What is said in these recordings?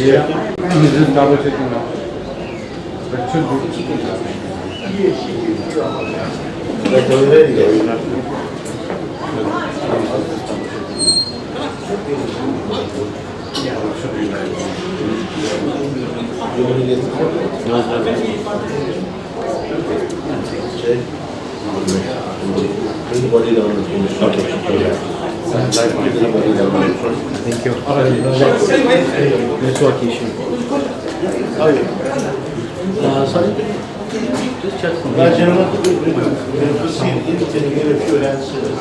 I'm just double checking now. That should be. Bring the body down. Okay. Thank you. Network issue. Sorry? Just check for me. Gentlemen, proceed. Can you give a few answers?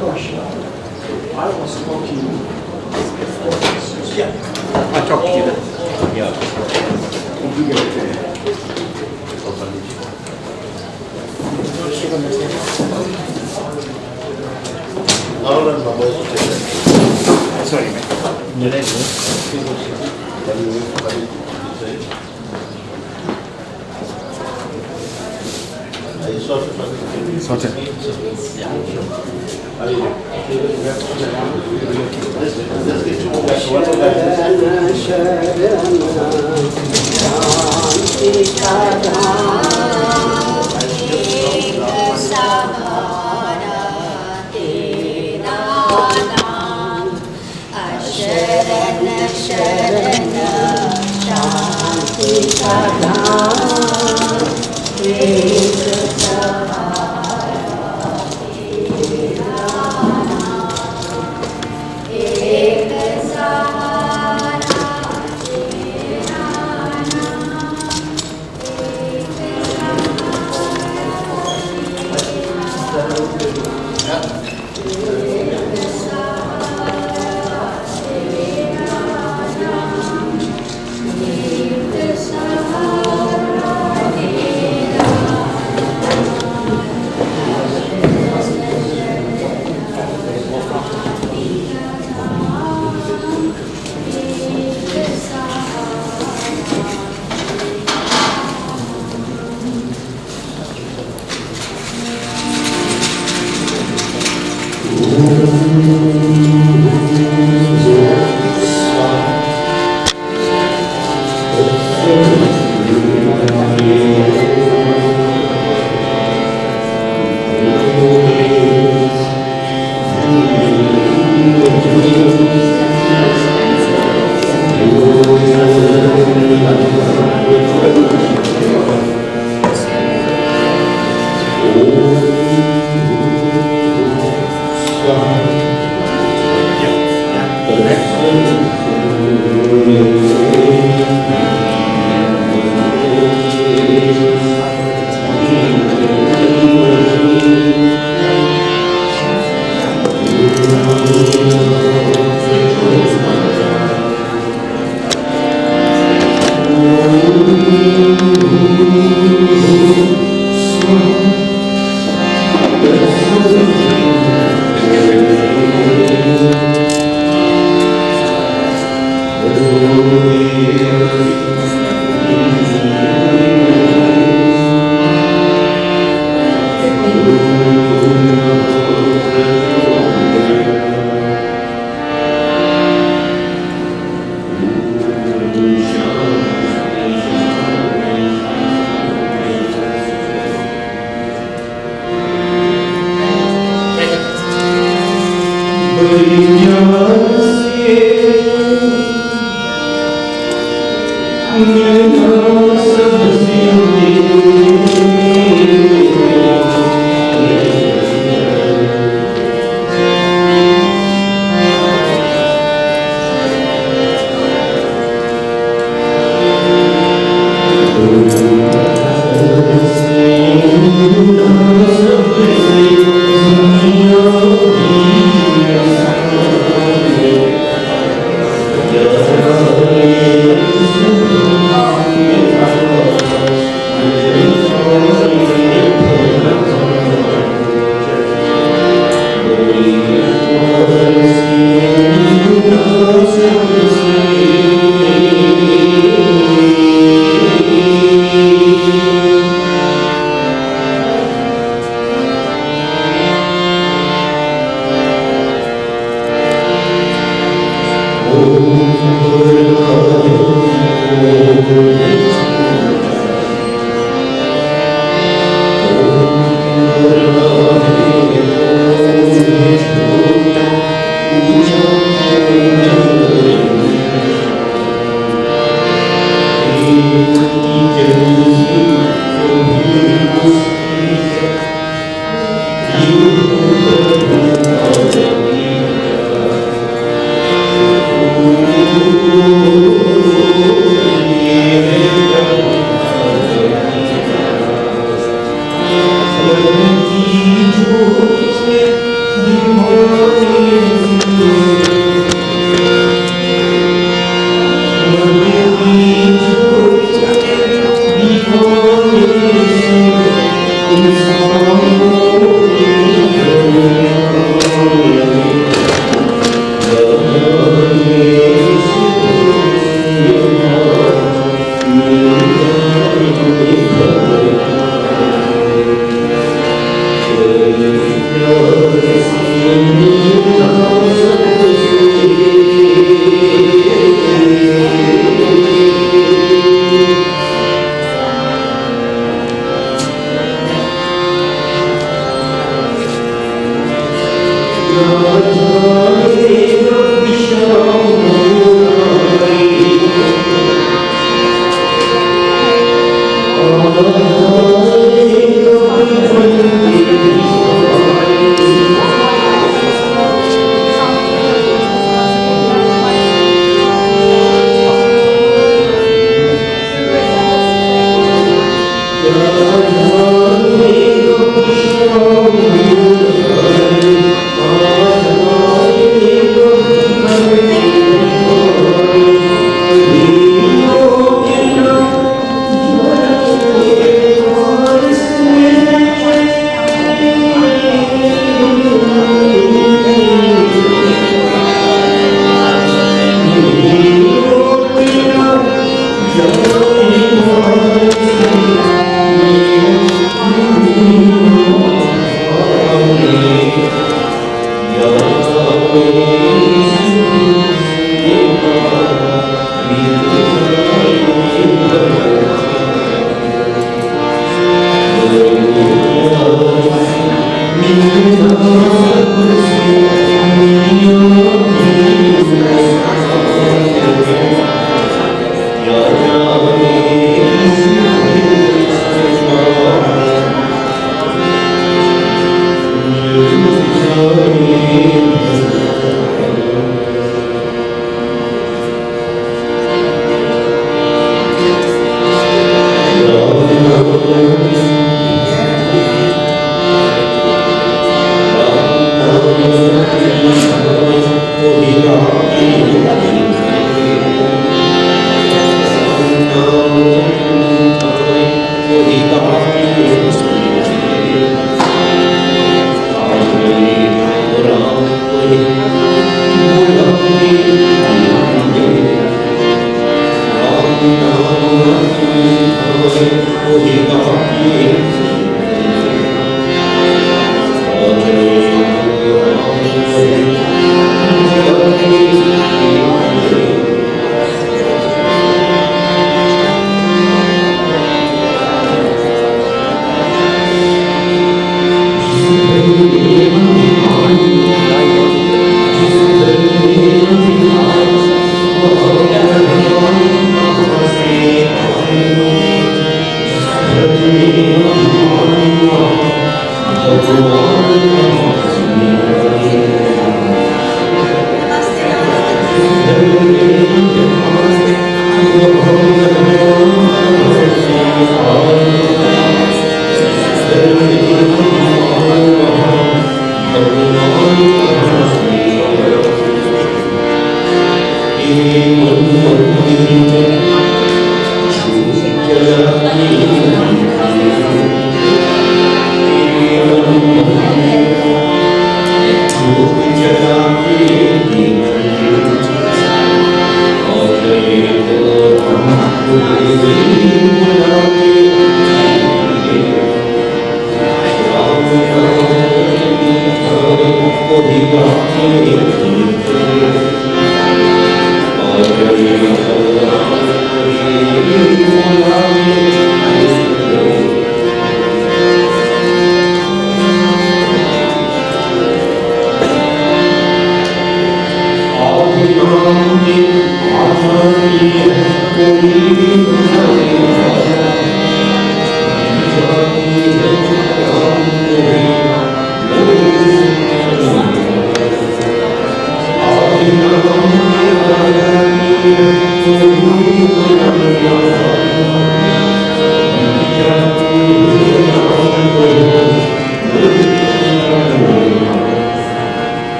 Gosh, I was talking. I talked to you then. Yeah. All the numbers. Sorry, man. Sorted.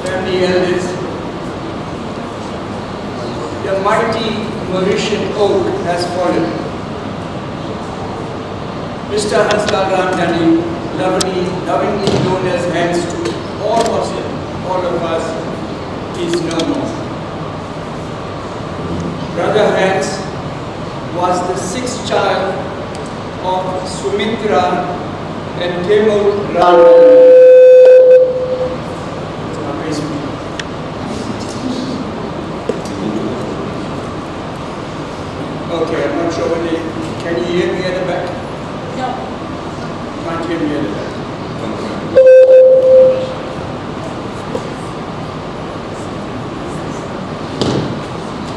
family elders. The mighty Mauritian oak has fallen. Mr. Hurnarain Ramdny, lovingly known as Hans to all of us, is no more. Brother Hans was the sixth child of Sumitra and Temur Ramdny. Okay, I'm not sure whether can you hear me at the back? No. Can't hear me at the back.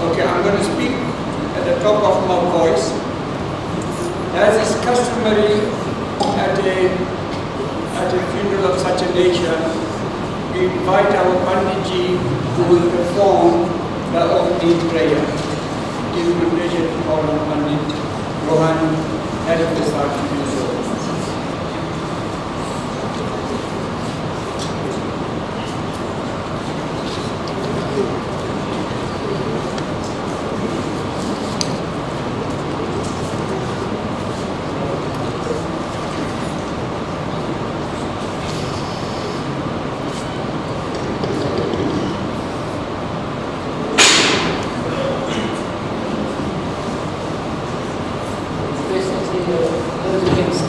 Okay, I'm going to speak at the top of my voice. As is customary at a funeral of such a nature, we invite our Panditji who will perform the opening prayer. It is my pleasure to call on Pandit Rohan, head of the Sarki.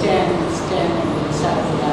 standing inside the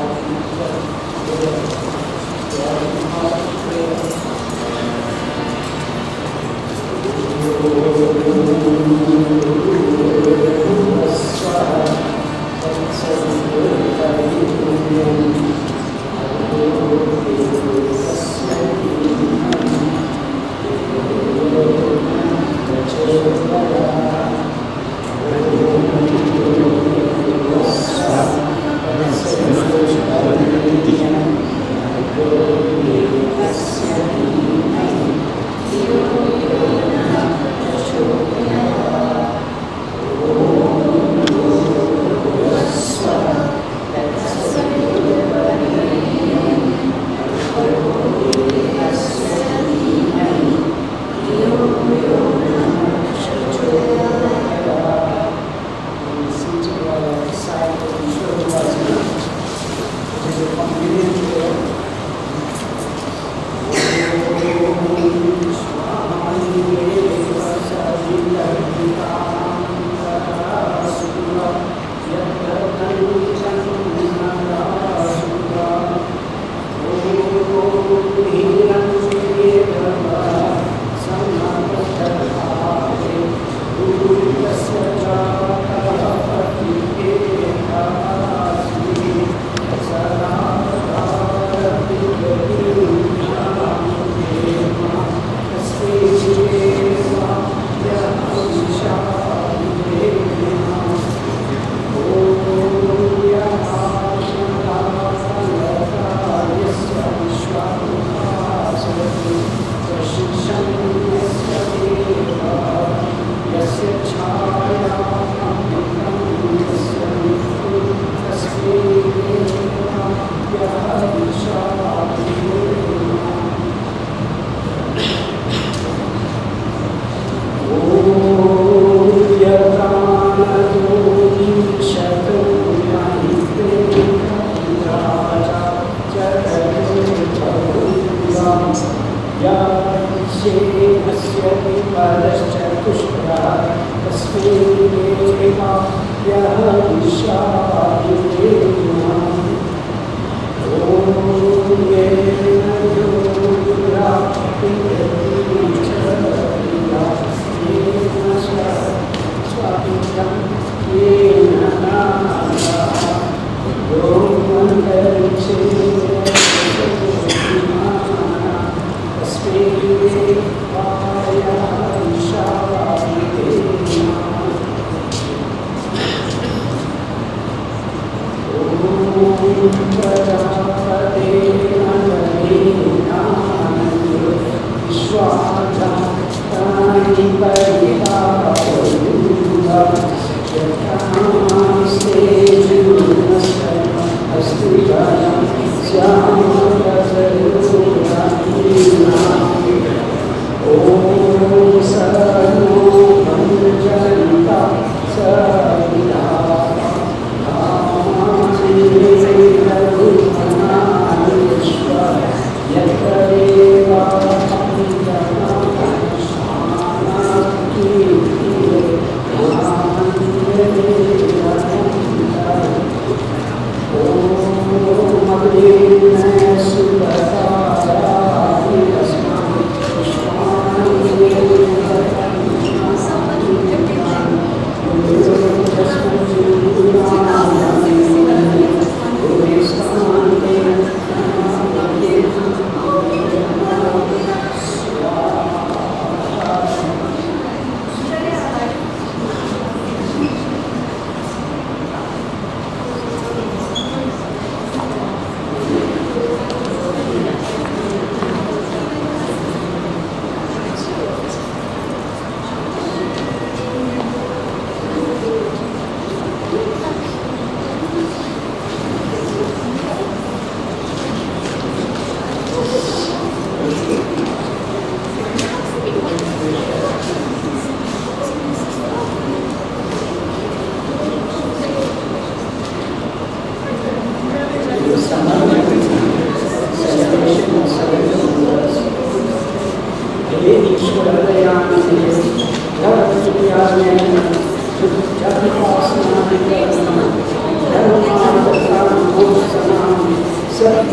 says,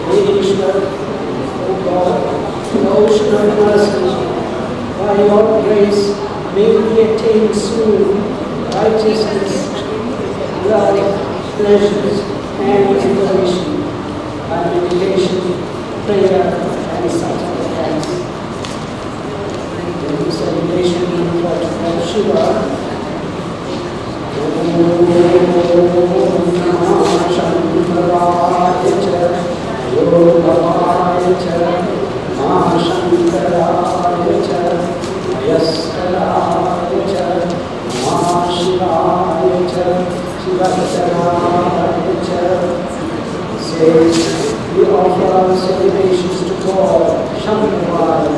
Ishwar, O God, the ocean of mercy, by your grace may we attain soon righteousness, love, pleasures, and liberation by meditation, prayer, and sacrifice. The celebration of Shiva. Om Namah Shankaraya Cha, Yogavaya Cha, Mahashankaraya Cha, Mayaskaraya Cha, Mahashivaya Cha, Shivakaraya Cha. Says, we offer our celebrations to God, Shankaraya,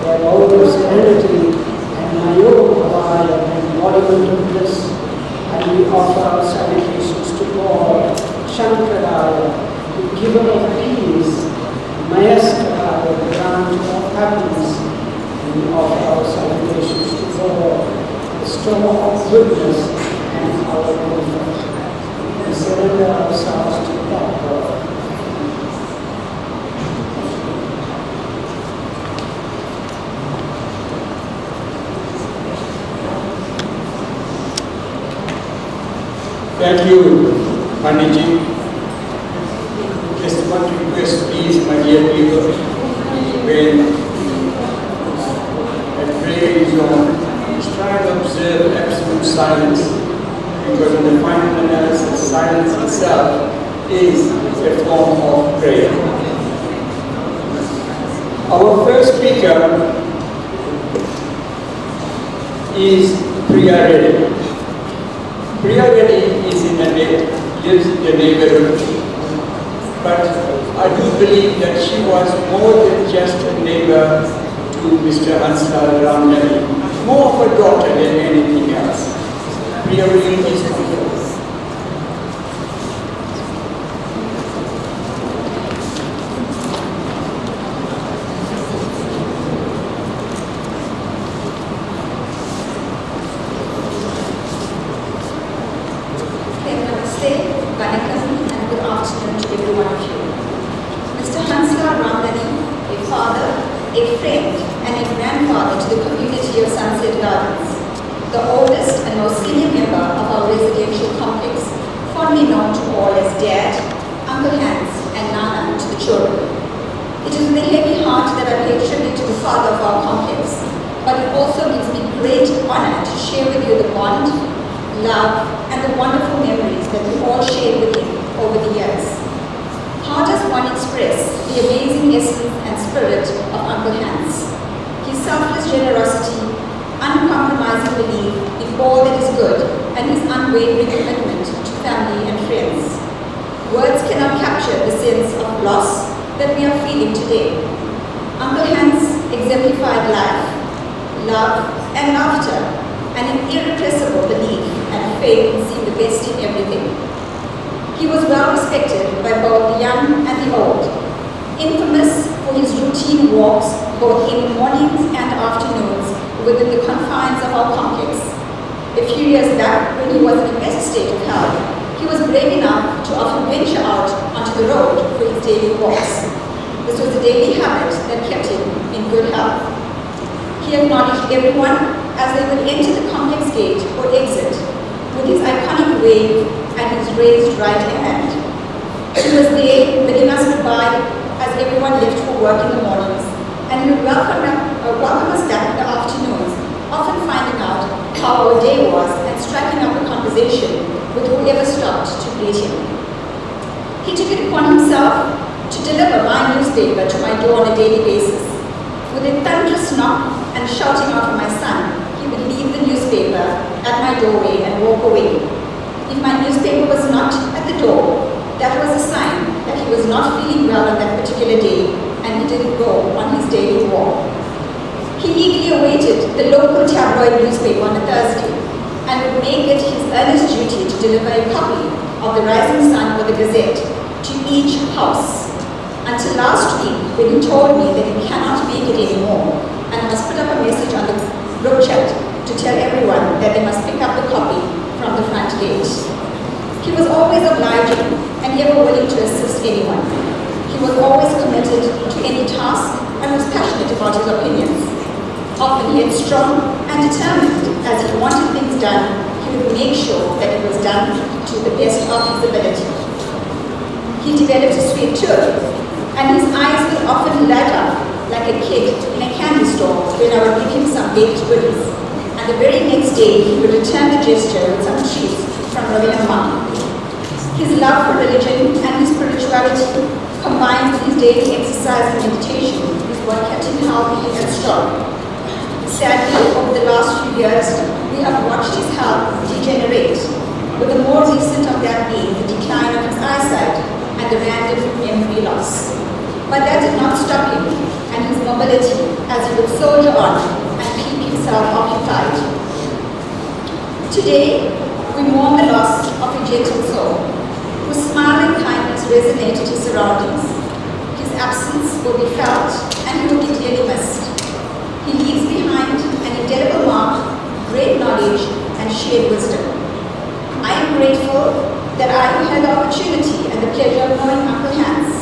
the abode of serenity, and Mayogavaya, the embodiment of bliss. And we offer our salutations to God, Shankaraya, the giver of peace, Mayaskaraya, the grantor of happiness. And we offer our salutations to God, the store of goodness and our comfort. We surrender ourselves to that God. Thank you, Panditji. Just one request, please, my dear people. When a prayer is on, just try to observe absolute silence, because in the final analysis, silence itself is a form of prayer. Our first speaker is Priya Reddy. Priya Reddy is lives in the neighborhood, but I do believe that she was more than just a neighbor to Mr. Hurnarain Ramdny, more of a daughter than anything else. Priya Reddy is comfortable. to tell everyone that they must pick up the copy from the front gate. He was always obliging and ever willing to assist anyone. He was always committed to any task and was passionate about his opinions. Often he had strong and determined, as he wanted things done, he would make sure that it was done to the best of his ability. He developed a sweet tooth, and his eyes would often light up like a kid in a candy store when I would give him some baked goodies. And the very next day, he would return the gesture with some treats from Ravina Mama. His love for religion and his spirituality, combined with his daily exercise and meditation, is what kept him healthy and strong. Sadly, over the last few years, we have watched his health degenerate, with the more recent of that being the decline of his eyesight and the random memory loss. But that did not stop him and his mobility as he would soldier on and keep himself occupied. Today, we mourn the loss of a gentle soul, whose smile and kindness resonated his surroundings. His absence will be felt and he will be dearly missed. He leaves behind an indelible mark, great knowledge, and shared wisdom. I am grateful that I have had the opportunity and the pleasure of knowing Uncle Hans,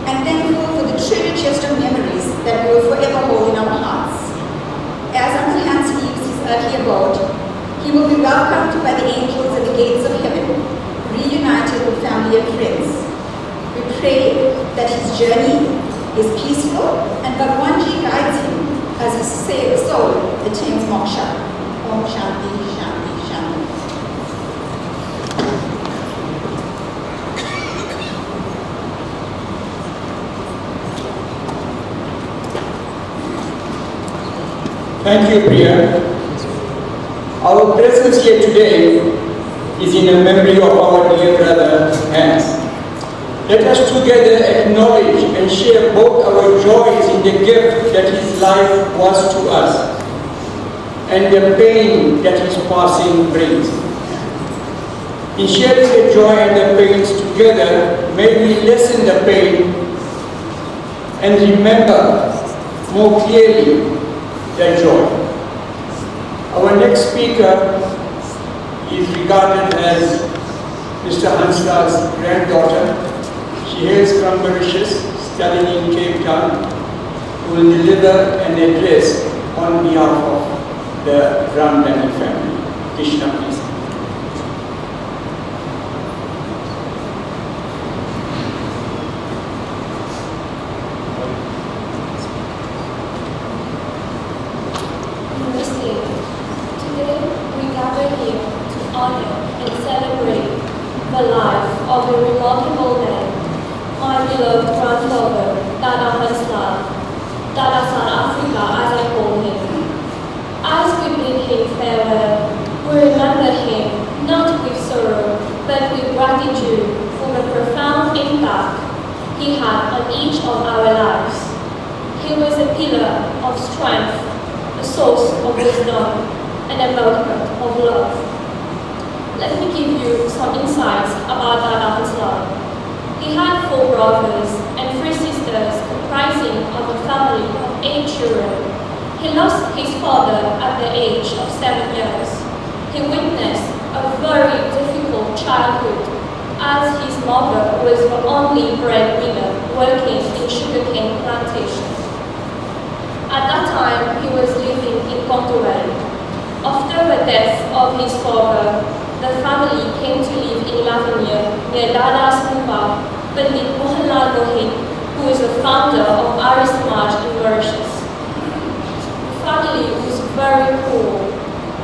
and thankful for the treasure chest of memories that we will forever hold in our hearts. As Uncle Hans leaves his earthly abode, he will be welcomed by the angels at the gates of heaven, reunited with family and friends. We pray that his journey is peaceful and Bhagwanji guides him as his soul attains moksha. Om Shanti, Shanti, Shanti. Thank you, Priya. Our presence here today is in a memory of our dear brother Hans. Let us together acknowledge and share both our joys in the gift that his life was to us and the pain that his passing brings. In sharing the joy and the pains together, may we lessen the pain and remember more clearly the joy. Our next speaker is regarded as Mr. Hansla's granddaughter. She hails from Mauritius, studying in Cape Town, who will deliver an address on behalf of the Ramdny family. Krishna, please. Today we gather here to honor and celebrate the life of a remarkable man, my beloved grandfather, Dada Hansla, Dada South Africa as I call him. As we bid him farewell, we remember him not with sorrow, but with gratitude for the profound impact he had on each of our lives. He was a pillar of strength, a source of wisdom, and a embodiment of love. Let me give you some insights about Dada Hansla. He had 4 brothers and 3 sisters comprising of a family of 8 children. He lost his father at the age of 7 years. He witnessed a very difficult childhood as his mother was the only breadwinner working in sugarcane plantations. At that time, he was living in Contourelle. After the death of his father, the family came to live in Lavinia near Dada's Pupa, Pandit Mohanlal Mohit, who is the founder of Arya Samaj in Mauritius. The family was very poor,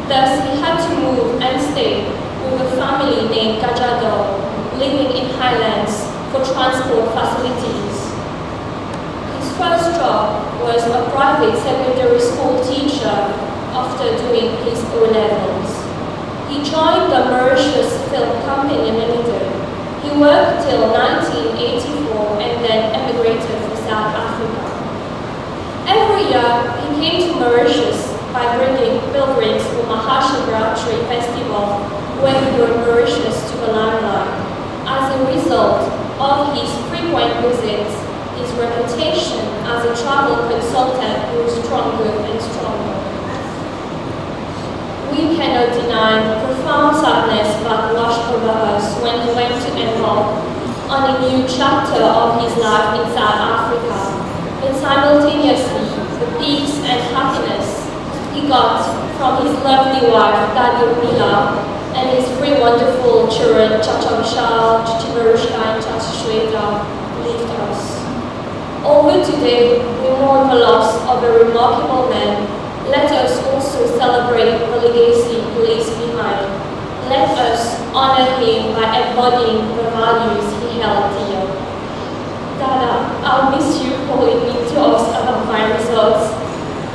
thus he had to move and stay with a family named Gajador, living in highlands for transport facilities. His first job was a private secondary school teacher after doing his O-levels. He joined the Mauritius Film Company Limited. He worked till 1984 and then emigrated to South Africa. Every year, he came to Mauritius by bringing pilgrims for Mahashivratri festival when he brought Mauritius to the limelight. As a result of his frequent visits, his reputation as a travel consultant grew stronger and stronger. We cannot deny the profound sadness that washed over us when he went to apart from his lovely wife, Mila, and his three wonderful children, Chacha, Chichimarushka, and Chachishweta, left us. Although today we mourn the loss of a remarkable man, let us also celebrate the legacy he leaves behind. Let us honor him by embodying the values he held dear. Dada, I'll miss you calling me to us about my results,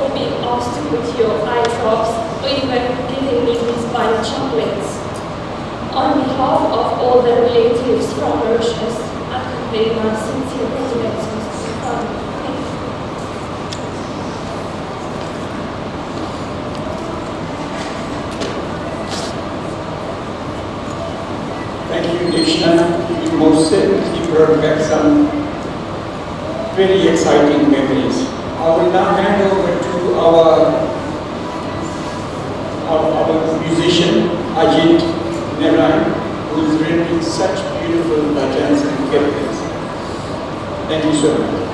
or being asked to put your eye drops, or even giving me these fine chocolates. On behalf of all the relatives from Mauritius, I convey my sincere condolences to the family. Thank you, Dishna. You most certainly brought back some very exciting memories. I will now hand over to our musician, Ajit Narayan, who is rendering such beautiful bhajans and kirtans. Thank you so much.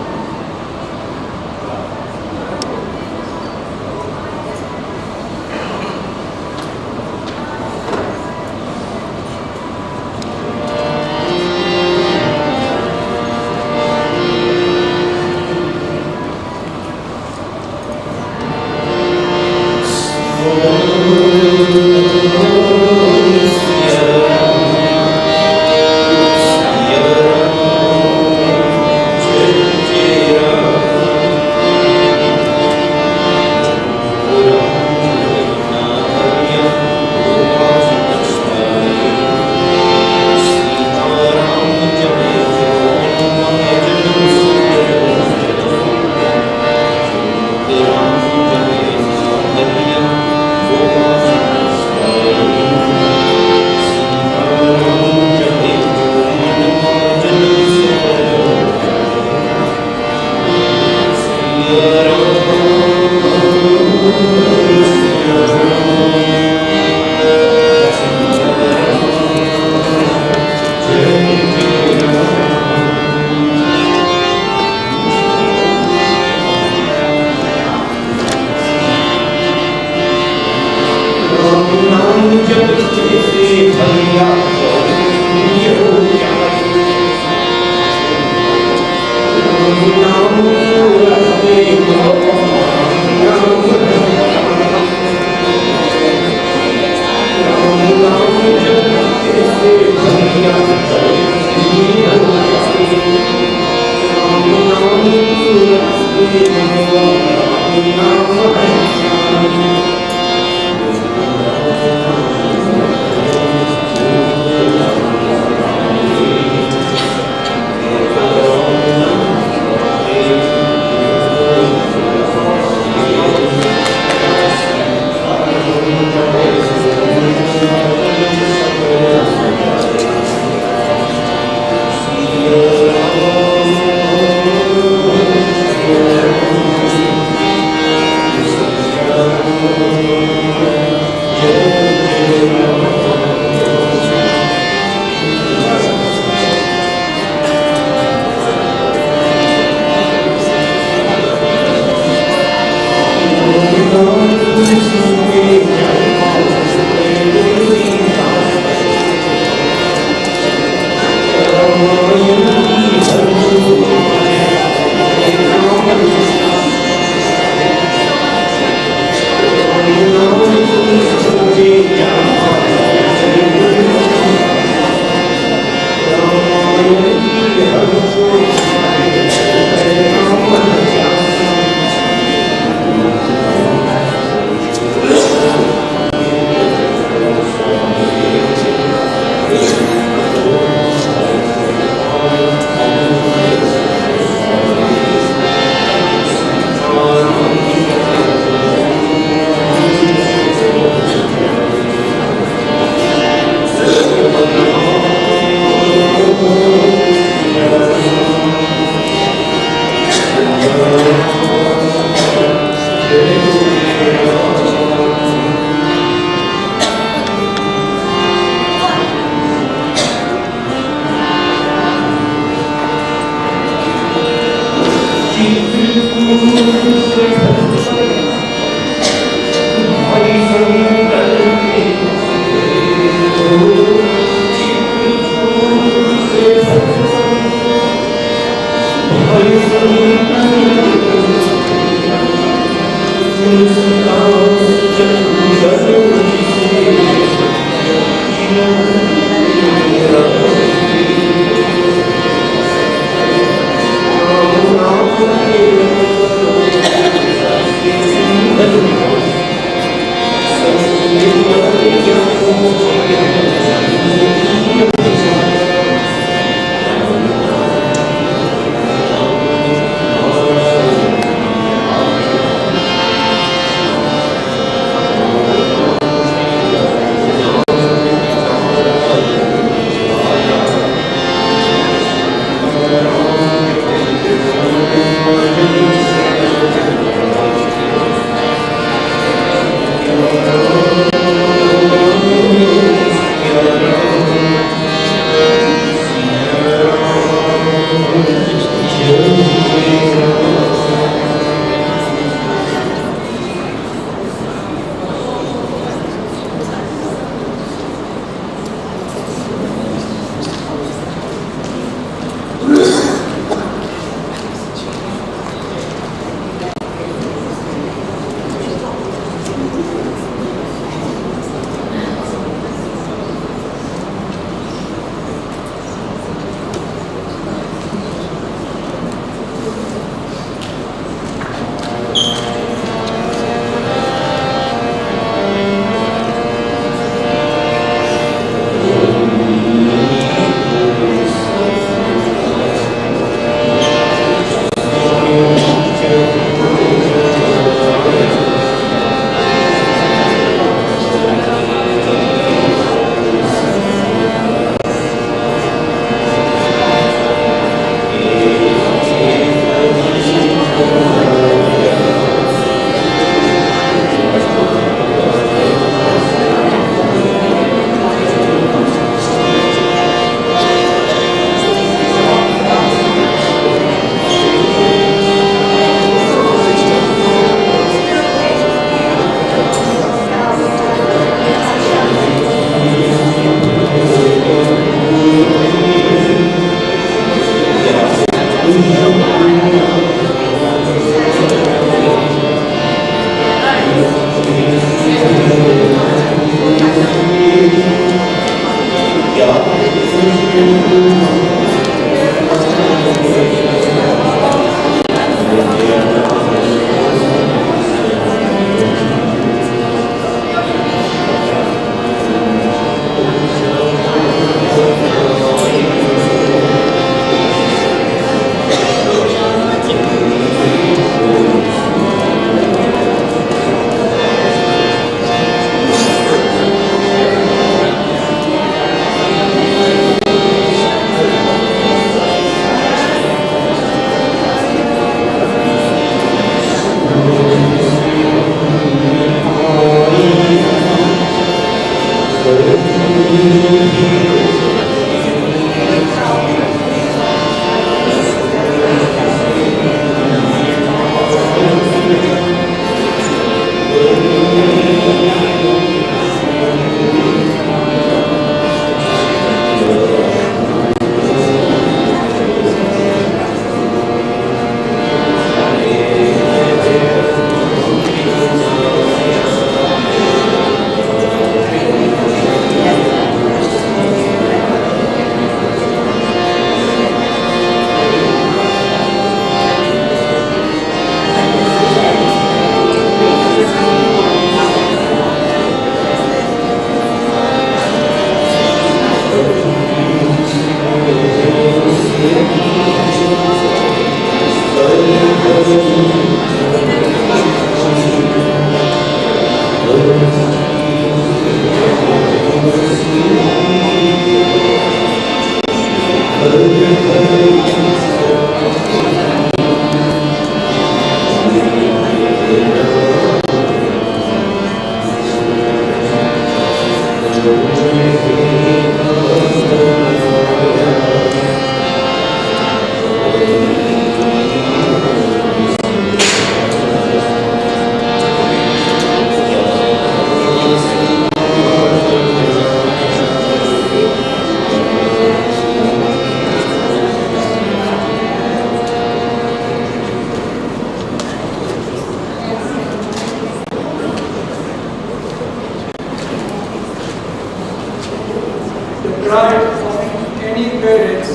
pride of any parents,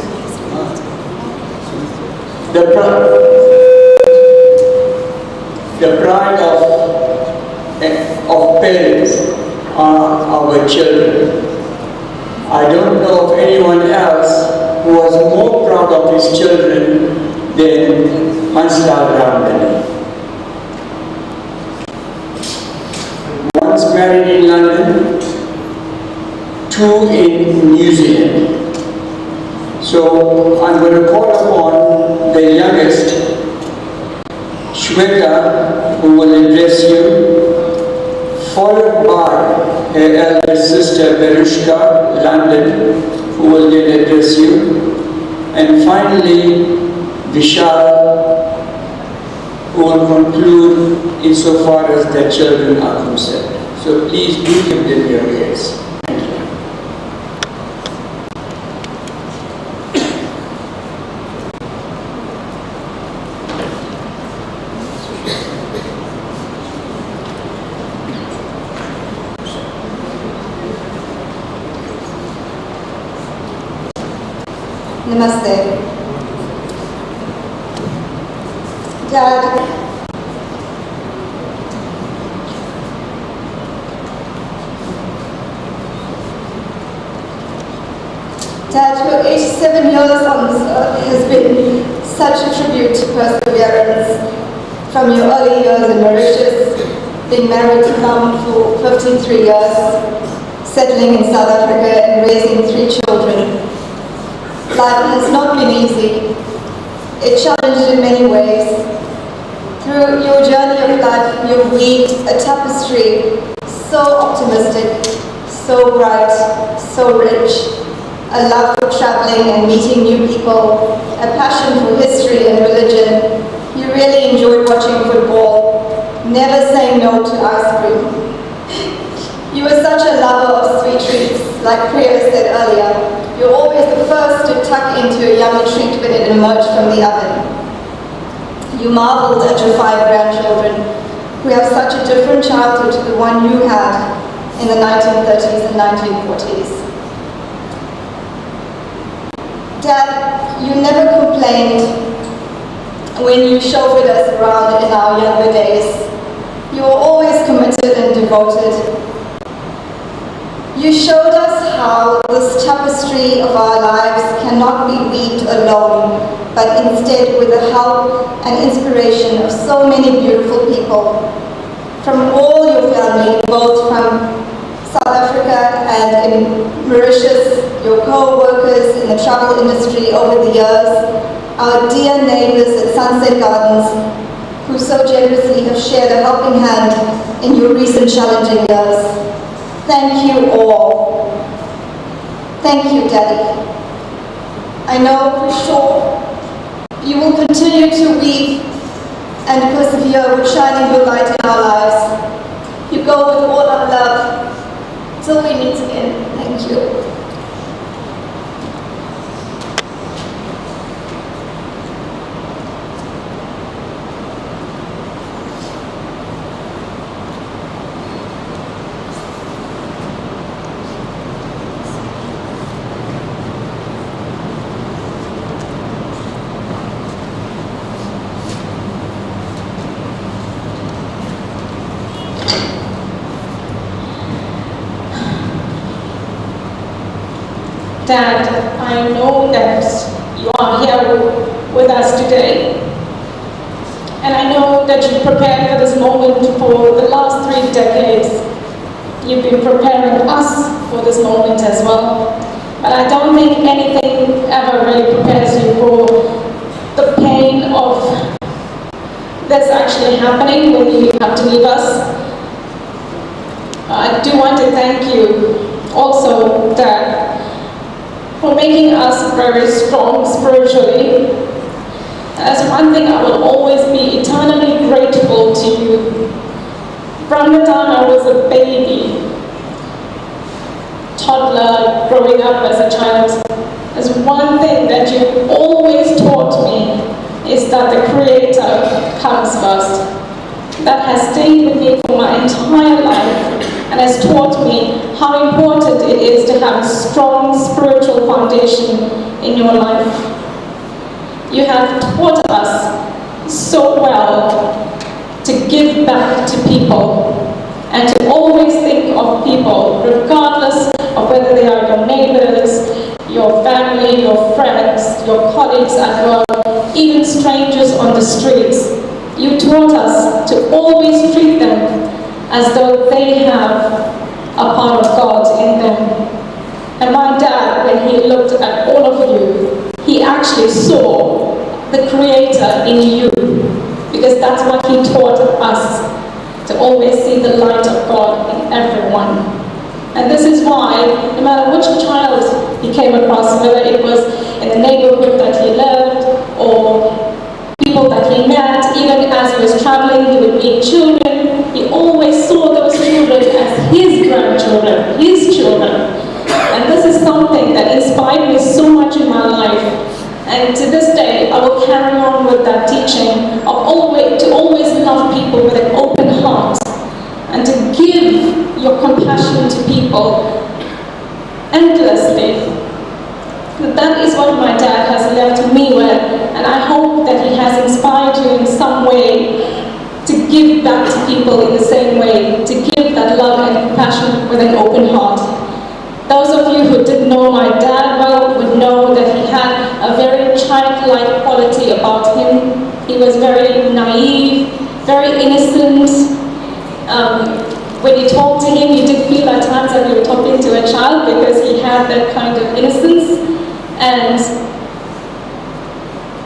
the pride of parents are our children. I don't know of anyone else who was more proud of his children than Hurnarain Ramdny. Once married in London, two in New Zealand. So I'm going to call upon the youngest, Shweta, who will address you, followed by her elder sister, Berushka, London, who will then address you, and finally, Vishal, who will conclude insofar as their children are concerned. So please do give them your ears. Namaste. Dad, your 87 years on this earth has been such a tribute to perseverance. From your early years in Mauritius, being married to Mum for 53 years, settling in South Africa and raising 3 children. Life has not been easy. It challenged in many ways. Through your journey of life, you've weaved a tapestry so optimistic, so bright, so rich. A love for traveling and meeting new people, a passion for history and religion. You really enjoyed watching football, never saying no to ice cream. You were such a lover of sweet treats, like Priya said earlier. You're always the first to tuck into a yummy treat when it emerged from the oven. You marveled at your 5 grandchildren, who have such a different childhood to the one you had in the 1930s and 1940s. Dad, you never complained when you chauffeured us around in our younger days. You were always committed and devoted. You showed us how this tapestry of our lives cannot be weaved alone, but instead with the help and inspiration of so many beautiful people from all your family, both from South Africa and in Mauritius, your co-workers in the travel industry over the years, our dear neighbors at Sunset Gardens, who so generously have shared a helping hand in your recent challenging years. Thank you all. Thank you, Daddy. I know for sure you will continue to weave and persevere with shining your light in our lives. You go with all our love till we meet again. Thank you. Dad, I know that you are here with us today. And I know that you prepared for this moment for the last 3 decades. You've been preparing us for this moment as well. But I don't think anything ever really prepares you for the pain of this actually happening when you have to leave us. I do want to thank you also, Dad, for making us very strong spiritually. That's one thing I will always be eternally grateful to you. From the time I was a baby, toddler, growing up as a child, there's one thing that you always taught me is that the Creator comes first. That has stayed with me for my entire life and has taught me how important it is to have a strong spiritual foundation in your life. You have taught us so well to give back to people and to always think of people, regardless of whether they are your neighbors, your family, your friends, your colleagues at work, even strangers on the streets. You taught us to always treat them as though they have a part of God in them. And my dad, when he looked at all of you, he actually saw the Creator in you, because that's what he taught us, to always see the light of God in everyone. And this is why, no matter which child he came across, whether it was in the neighborhood that he lived or people that he met, even as he was traveling, he would meet children. He always saw those children as his grandchildren, his children. And this is something that inspired me so much in my life. And to this day, I will carry on with that teaching of to always love people with an open heart and to give your compassion to people endlessly. That is what my dad has left me with, and I hope that he has inspired you in some way to give back to people in the same way, to give that love and compassion with an open heart. Those of you who didn't know my dad well would know that he had a very childlike quality about him. He was very naive, very innocent. When you talked to him, you did feel at times that you were talking to a child because he had that kind of innocence. And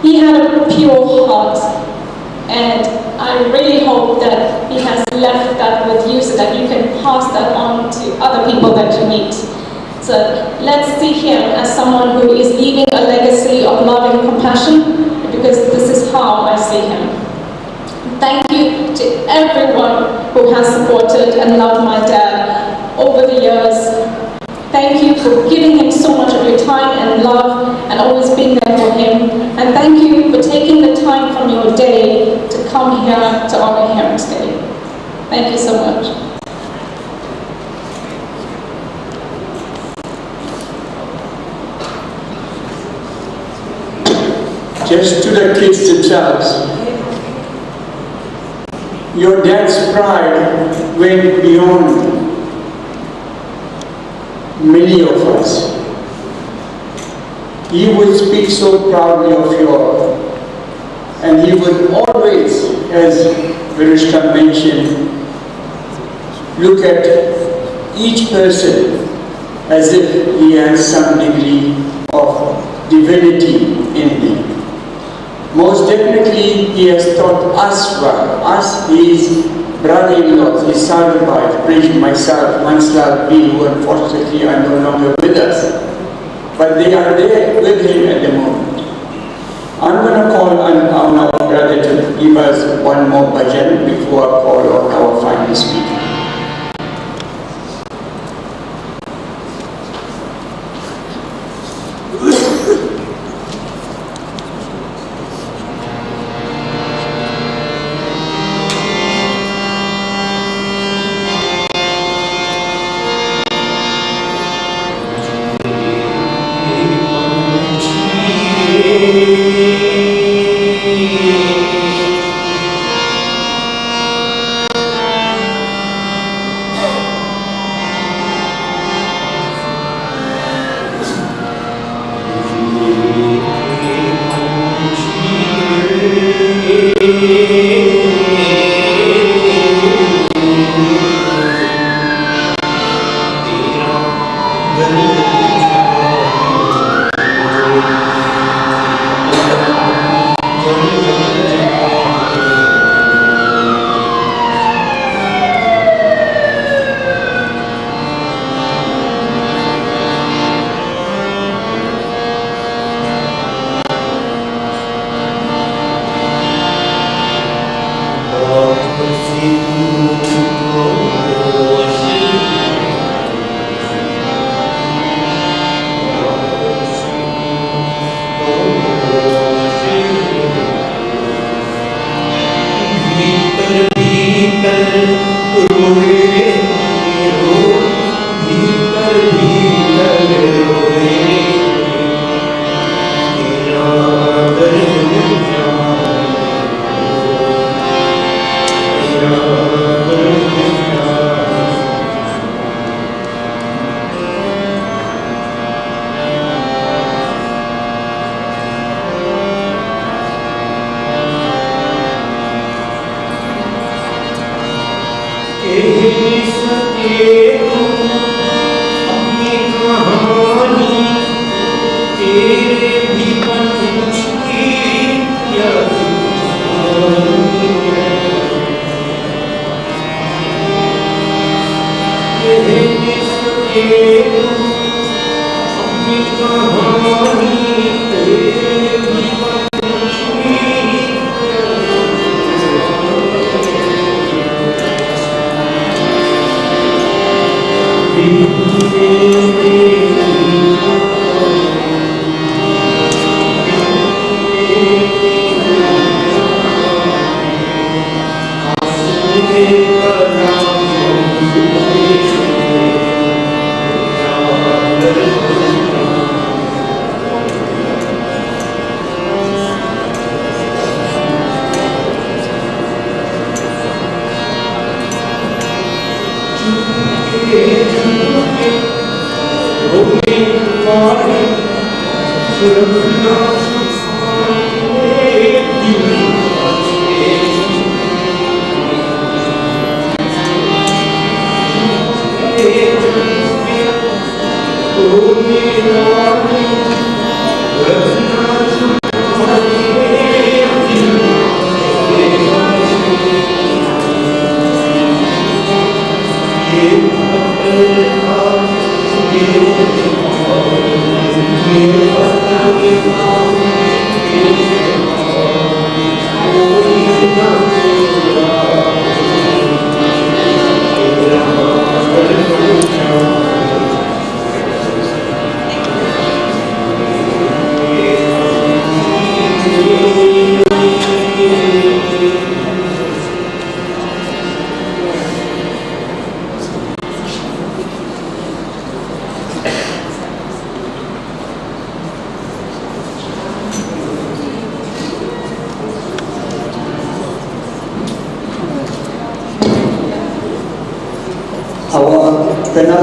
he had a pure heart. And I really hope that he has left that with you so that you can pass that on to other people that you meet. So let's see him as someone who is leaving a legacy of love and compassion, because this is how I see him. Thank you to everyone who has supported and loved my dad over the years. Thank you for giving him so much of your time and love and always being there for him. And thank you for taking the time from your day to come here to honor him today. Thank you so much. just to the kids themselves. Your dad's pride went beyond many of us. He would speak so proudly of you all, and he would always, as Virishka mentioned, look at each person as if he has some degree of divinity in him. Most definitely, he has taught us well. Us, his brother-in-laws, his son wife, myself, Manslal B, who unfortunately are no longer with us. But they are there with him at the moment. I'm going to call on our brother to give us one more bhajan before I call on our final speaker.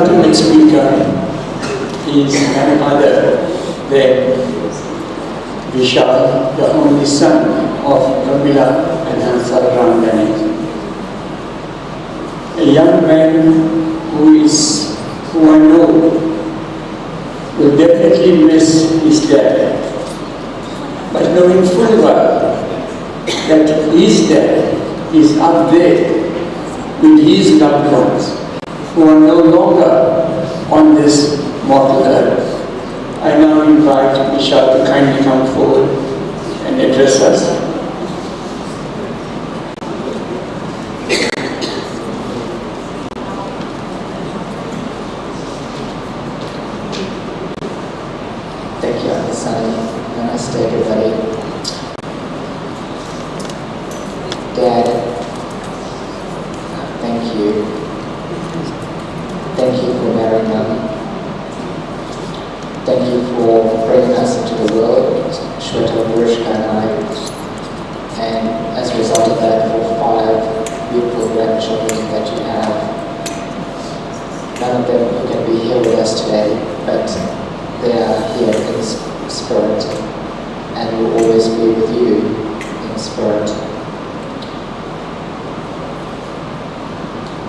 ultimate speaker is none other than Vishal, the only son of Kamila and Hurnarain Ramdny. A young man who I know will definitely miss his dad, but knowing full well that his dad is up there with his loved ones who are no longer on this mortal earth. I now invite Vishal to kindly come forward and address us. Thank you, Asani. Namaste, everybody. Dad, thank you. Thank you for marrying me. Thank you for bringing us into the world, Shweta, Marushka, and I. And as a result of that, for 5 beautiful grandchildren that you have. None of them who can be here with us today, but they are here in spirit and will always be with you in spirit.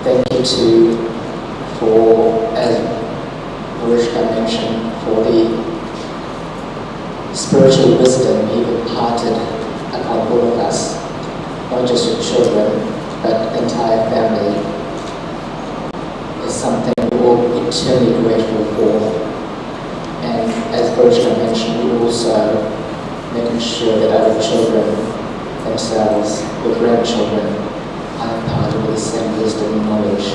Thank you too for, as Marushka mentioned, for the spiritual wisdom you've imparted upon all of us, not just your children, but the entire family. Is something we're all eternally grateful for. And as Marushka mentioned, we're also making sure that our children themselves, the grandchildren, are imparted with the same wisdom and knowledge.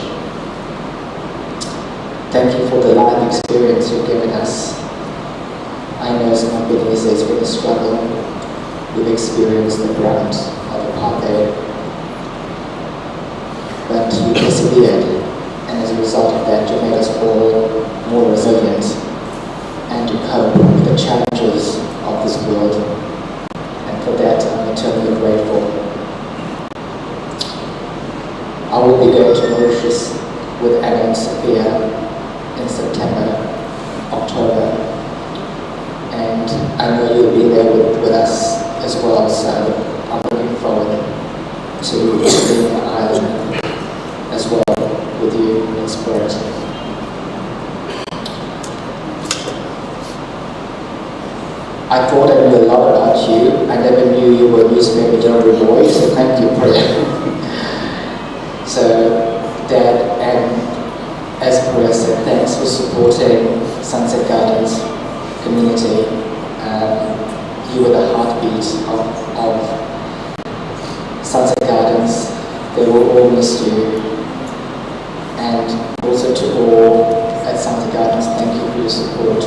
Thank you for the life experience you've given us. I know it's not been easy, it's been a struggle. We've experienced the brunt of apartheid, but you persevered, and as a result of that, you made us all more resilient and to cope with the challenges of this world. And for that, I'm eternally grateful. I will be going to Mauritius with Anna and Sophia in September, October, and I know you'll be there with us as well, so I'm looking forward to being on the island as well with you in spirit. I thought I knew a lot about you. I never knew you were a newspaper delivery boy, so thank you for that. So, Dad, and as Priya said, thanks for supporting Sunset Gardens community. You were the heartbeat of Sunset Gardens. They will all miss you. And also to all at Sunset Gardens, thank you for your support.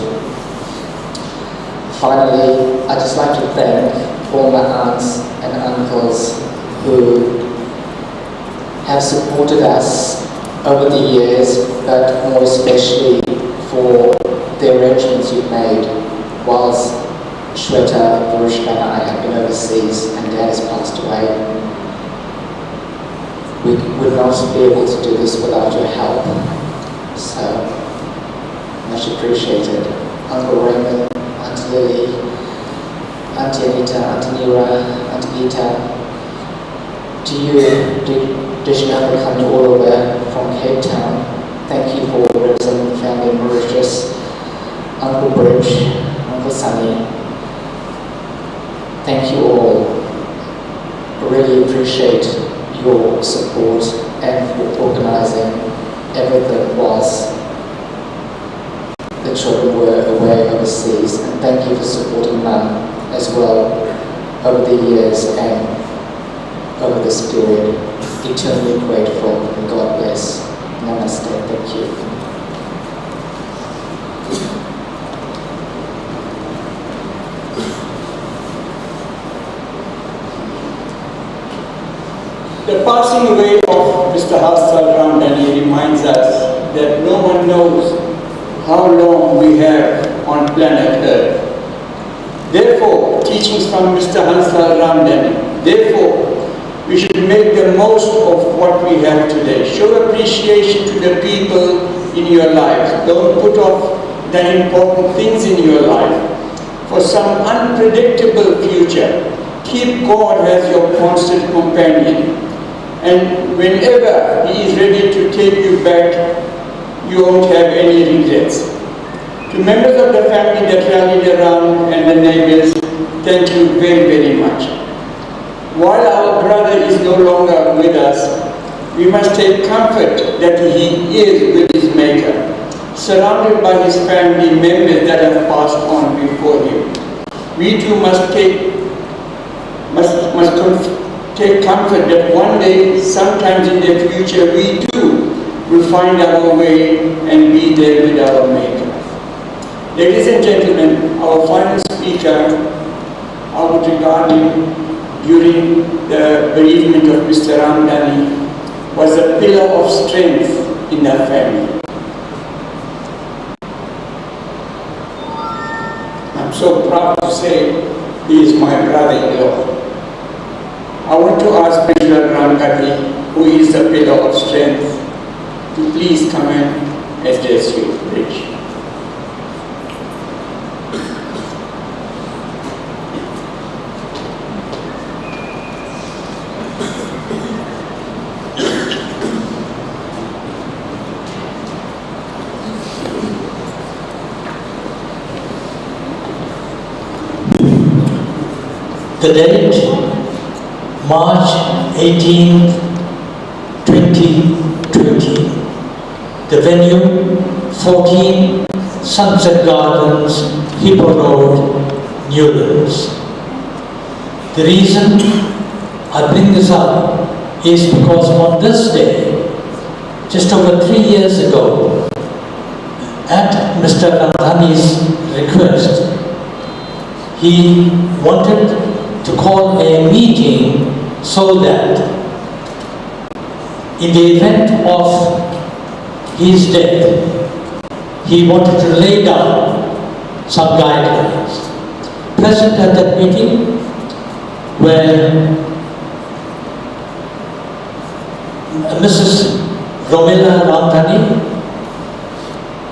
Finally, I'd just like to thank all my aunts and uncles who have supported us over the years, but more especially for the arrangements you've made whilst Shweta, Marushka and I have been overseas and Dad has passed away. We would not be able to do this without your help, so much appreciated. Uncle Raymond, Aunt Lily, Auntie Anita, Auntie Nira, Auntie Gita, to you, did you ever come to all of that from Cape Town? Thank you for representing the family in Mauritius. Uncle Bridge, Uncle Sunny, thank you all. I really appreciate your support and for organising everything whilst the children were away overseas. And thank you for supporting Mum as well over the years and over this period. Eternally grateful, and God bless. Namaste. Thank you. The passing away of Mr. Hurnarain Ramdny reminds us that no one knows how long we have on planet Earth. Therefore, teachings from Mr. Hurnarain Ramdny, therefore, we should make the most of what we have today. Show appreciation to the people in your lives. Don't put off the important things in your life for some unpredictable future. Keep God as your constant companion. And whenever He is ready to take you back, you won't have any regrets. To members of the family that rallied around and the neighbors, thank you very, very much. While our brother is no longer with us, we must take comfort that he is with his Maker, surrounded by his family members that have passed on before him. We too must take comfort that one day, sometimes in the future, we too will find our way and be there with our Maker. Ladies and gentlemen, our final speaker, I would regard him during the bereavement of Mr. Ramdny, was a pillar of strength in the family. I'm so proud to say he is my brother-in-law. I want to ask Mr. Ramdny, who is a pillar of strength, to please come and address you, Rich. The date, March 18, 2020. The venue, 14 Sunset Gardens, Hippo Road, Newlands. The reason I bring this up is because on this day, just over 3 years ago, at Mr. Ramdny's request, he wanted to call a meeting so that in the event of his death, he wanted to lay down some guidelines. Present at that meeting were Mrs. Hurnarain Ramdny,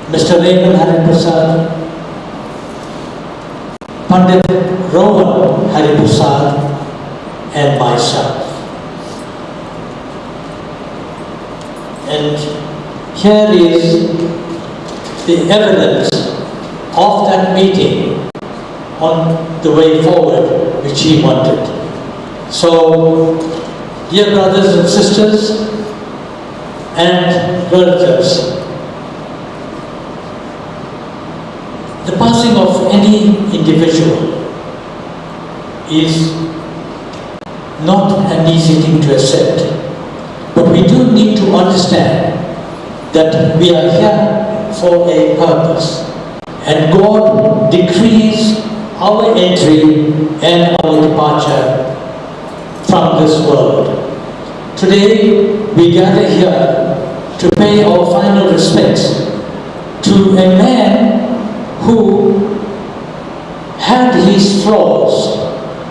Mr. Raymond Hariprasad, Pandit Rowan Hariprasad, and myself. And here is the evidence of that meeting on the way forward which he wanted. So, dear brothers and sisters and relatives, the passing of any individual is not an easy thing to accept. But we do need to understand that we are here for a purpose. And God decrees our entry and our departure from this world. Today, we gather here to pay our final respects to a man who had his flaws,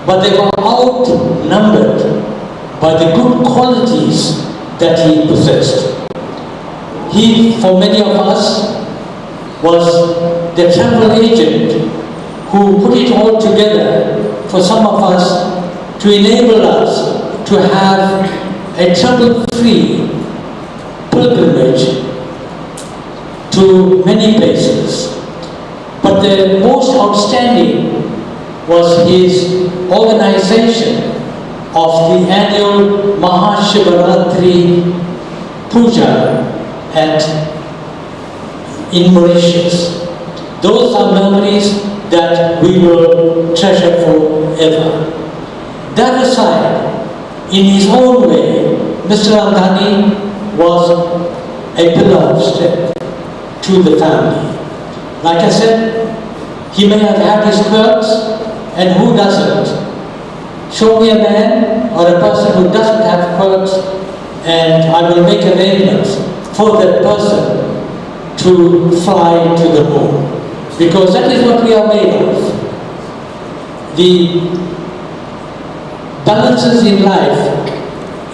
but they were outnumbered by the good qualities that he possessed. He, for many of us, was the travel agent who put it all together for some of us to enable us to have a trouble-free pilgrimage to many places. But the most outstanding was his organization of the annual Mahashivaratri Puja in Mauritius. Those are memories that we will treasure forever. That aside, in his own way, Mr. Ramdny was a pillar of strength to the family. Like I said, he may have had his quirks, and who doesn't? Show me a man or a person who doesn't have quirks, and I will make arrangements for that person to fly to the moon. Because that is what we are made of. The balances in life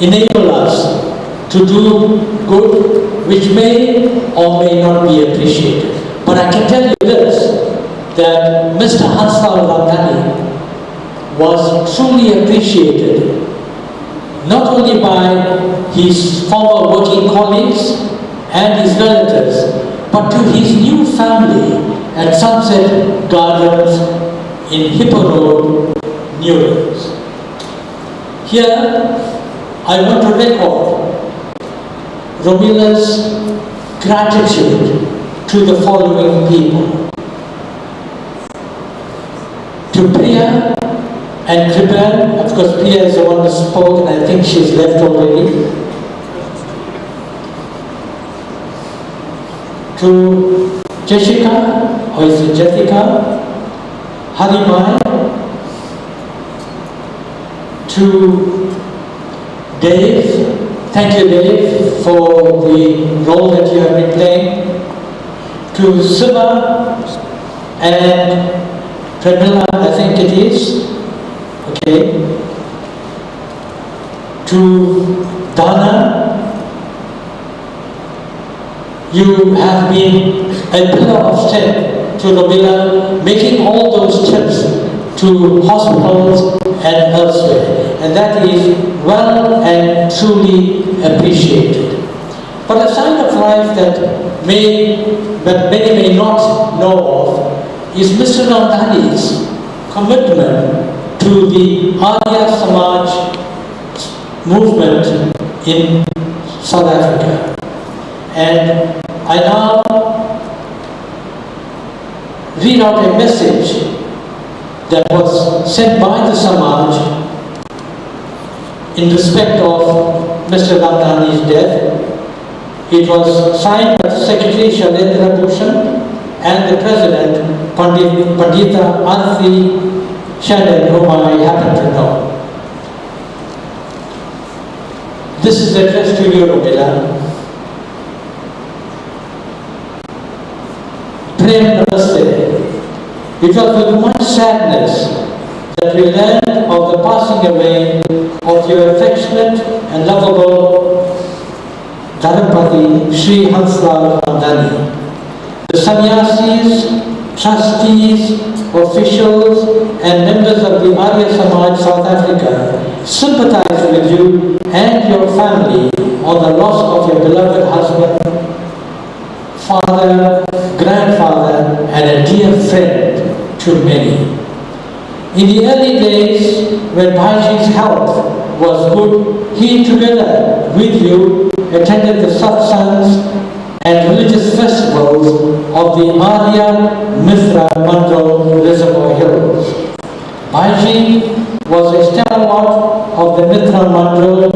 enable us to do good, which may or may not be appreciated. But I can tell you this, that Mr. Hurnarain Ramdny was truly appreciated, not only by his former working colleagues and his relatives, but to his new family at Sunset Gardens in Hippo Road, New Orleans. Here, I want to record Romila's gratitude to the following people. To Priya and Kripan, of course Priya is the one who spoke and I think she's left already. To Jessica, or is it Jessica? Harimai. To Dave, thank you Dave for the role that you have been playing. To Siva and Pramila, I think it is, okay. To Dana, you have been a pillar of strength to Romila, making all those trips to hospitals and elsewhere, and that is well and truly appreciated. But a sign of life that many may not know of is Mr. Ramdany's commitment to the Arya Samaj movement in South Africa. And I now read out a message that was sent by the Samaj in respect of Mr. Ramdany's death. It was signed by the Secretary Shailendra Bhushan and the President Pandita Arthi Shannon, whom I happen to know. This is addressed to you, Romila. Prem Namaste. It was with much sadness that we learned of the passing away of your affectionate and lovable Dharmapati Sri Hurnarain Ramdny. The sannyasis, trustees, officials and members of the Arya Samaj South Africa sympathize with you and your family on the loss of your beloved husband, father, grandfather and a dear friend to many. In the early days when Bhaji's health was good, he together with you attended the satsangs and religious festivals of the Arya Mitra Mandal Reservoir Hills. Bhaji was a stalwart of the Mitra Mandal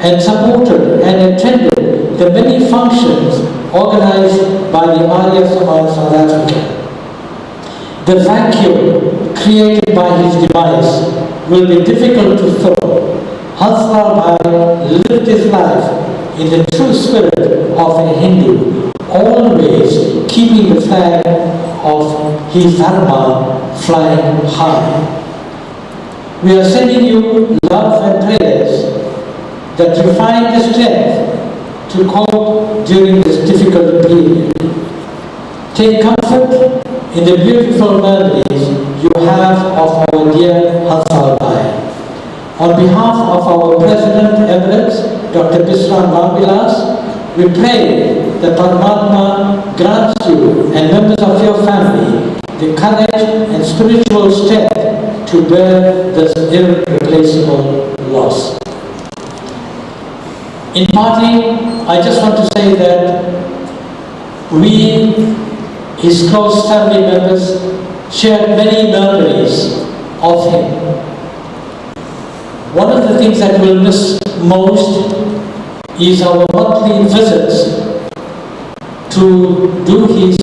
and supported and attended the many functions organized by the Arya Samaj South Africa. The vacuum created by his demise will be difficult to fill. Hurnarain lived his life in the true spirit of a Hindu, always keeping the flag of his dharma flying high. We are sending you love and prayers that you find the strength to cope during this difficult period. Take comfort in the beautiful memories you have of our dear Hurnarain. On behalf of our President Emirates, Dr. Bisram Ramvilas, we pray that Paramatma grants you and members of your family the courage and spiritual strength to bear this irreplaceable loss. In parting, I just want to say that we, his close family members, shared many memories of him. One of the things that we'll miss most is our monthly visits to do his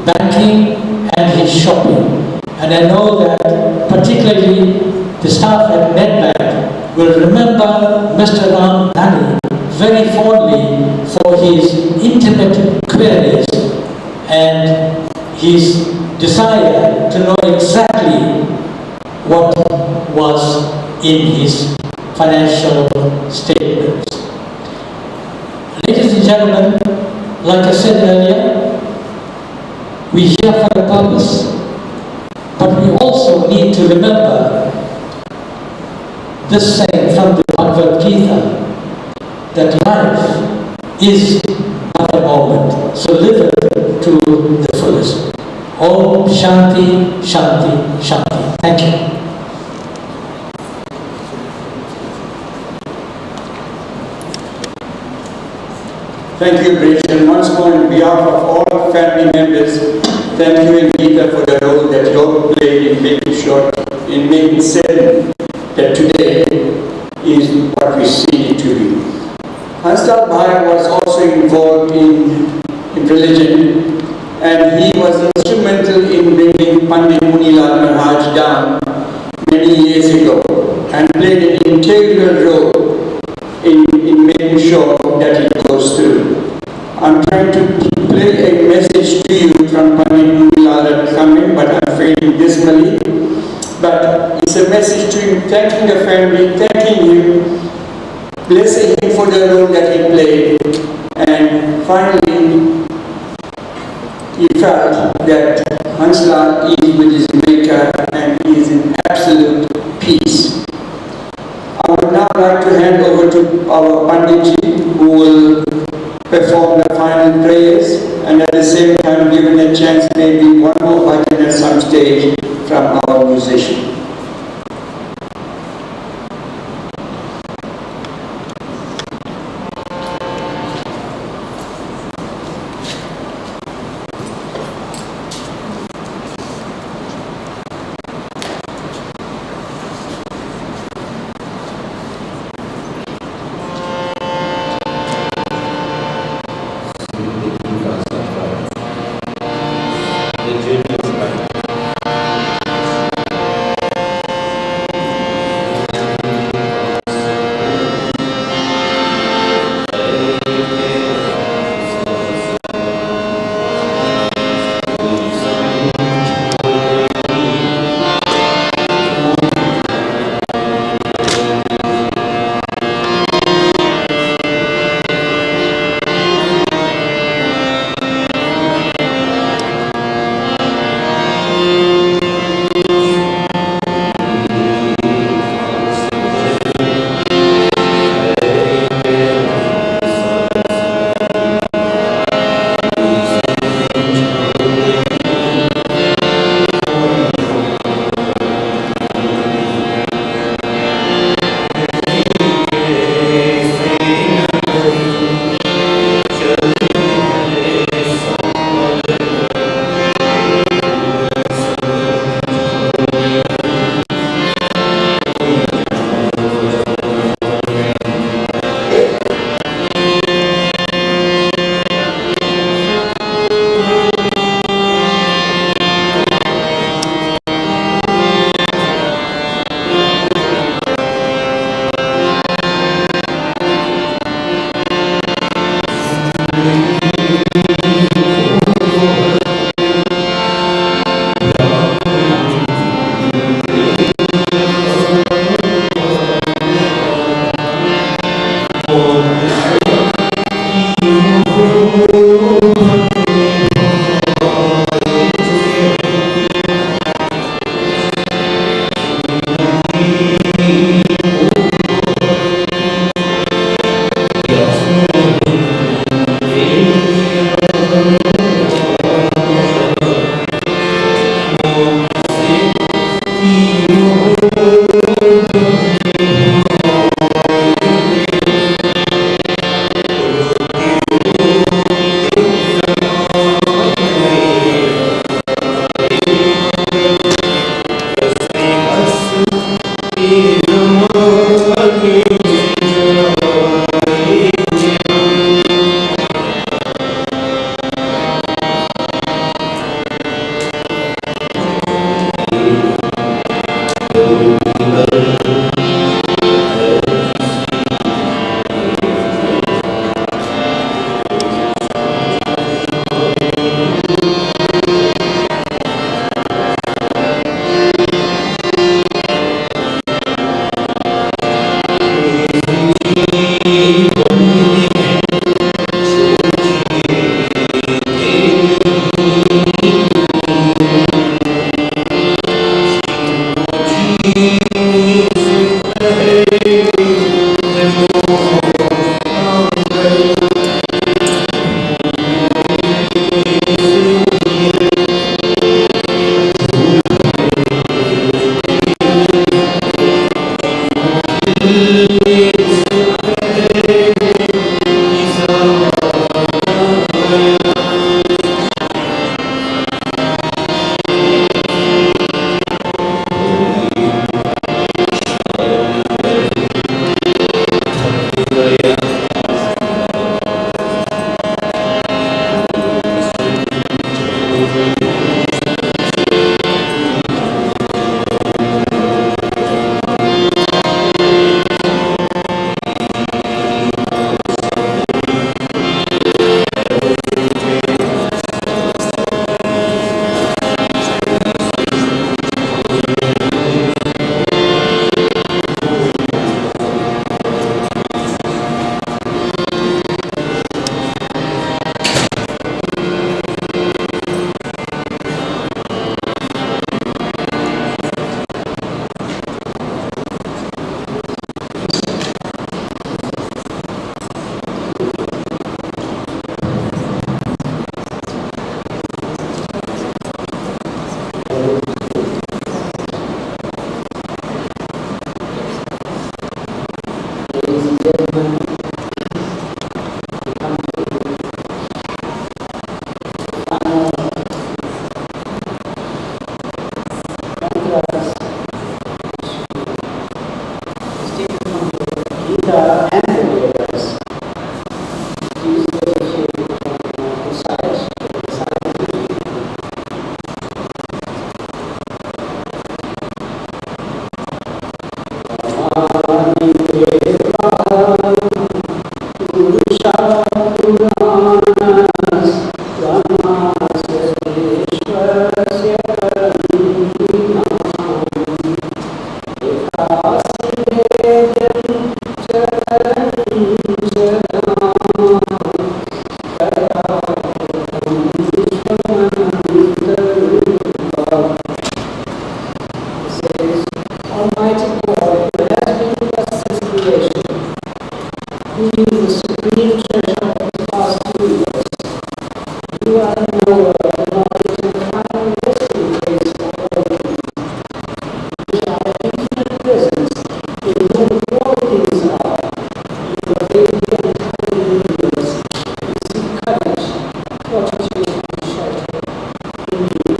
banking and his shopping. And I know that particularly the staff at Nedbank will remember Mr. Ramdny very fondly for his intimate queries and his desire to know exactly what was in his financial statements. gentlemen, like I said earlier, we're here for a purpose. But we also need to remember this saying from the Bhagavad Gita, that life is but a moment, so live it to the fullest. Om Shanti, Shanti, Shanti. Thank you. Thank you, Bridge. And once more, on behalf of all family members, thank you, Anita, for the role that you played in making certain that today is what we see it to be. Hansdal Bhai was also involved in religion, and he was instrumental in bringing Pandit Munilal Maharaj down many years ago, and played an integral role in making sure that it goes through. I'm trying to play a message to you from Pandit Munilal coming, but I'm failing dismally. But it's a message to him, thanking the family, thanking him, blessing him for the role that he played, and finally, he felt that Hansla is with his maker and is in absolute peace. I would now like to hand over to our Panditji, who will perform the final prayers, and at the same time given a chance maybe one more bhajan at some stage from our musician. The journey is right. gentlemen, we come to the final photographs. It's taken from the Gita and the Vedas. These days you recite Almighty God, who has been with us since creation, who is the supreme treasure of the past 2 years. You are the knower, the knowledge, and the final resting place for all things, which are the infinite presence in whom all things are. You pervade the entire universe. We seek courage, fortitude, and shelter in you.